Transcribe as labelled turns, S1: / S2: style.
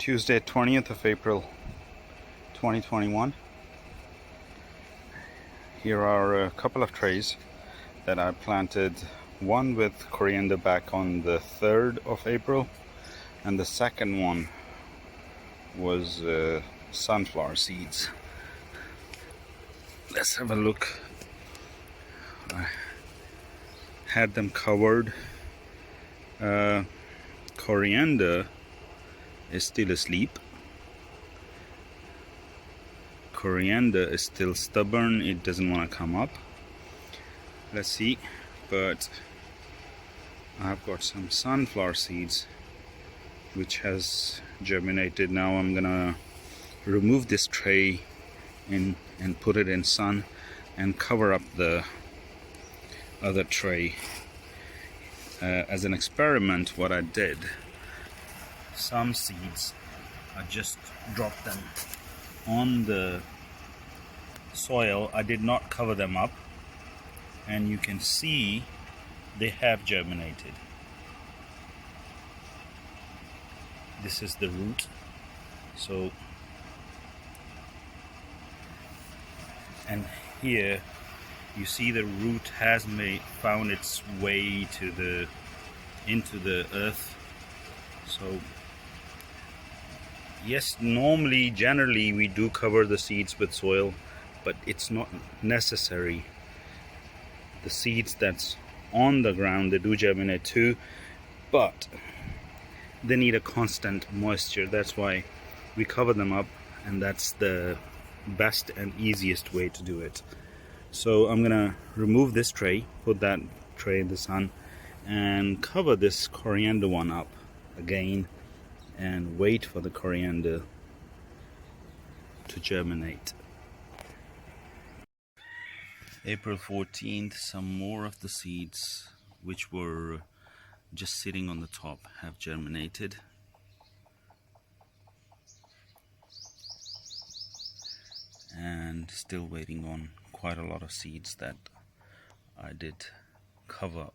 S1: Tuesday, 20th of April 2021. Here are a couple of trays that I planted, one with coriander back on the 3rd of April, and the second one was sunflower seeds. Let's have a look. I had them covered. Coriander is still asleep. Coriander is still stubborn, it doesn't want to come up. Let's see. But I've got some sunflower seeds which has germinated. Now I'm gonna remove this tray and put it in sun and cover up the other tray. As an experiment, what I did, some seeds I just dropped them on the soil. I did not cover them up, and you can see they have germinated. This is the root. So, and here you see the root has found its way to into the earth. So yes, generally we do cover the seeds with soil, but it's not necessary. The seeds that's on the ground, they do germinate too, but they need a constant moisture. That's why we cover them up, and that's the best and easiest way to do it. So I'm gonna remove this tray, put that tray in the sun, and cover this coriander one up again and wait for the coriander to germinate. April 14th, some more of the seeds which were just sitting on the top have germinated. And still waiting on quite a lot of seeds that I did cover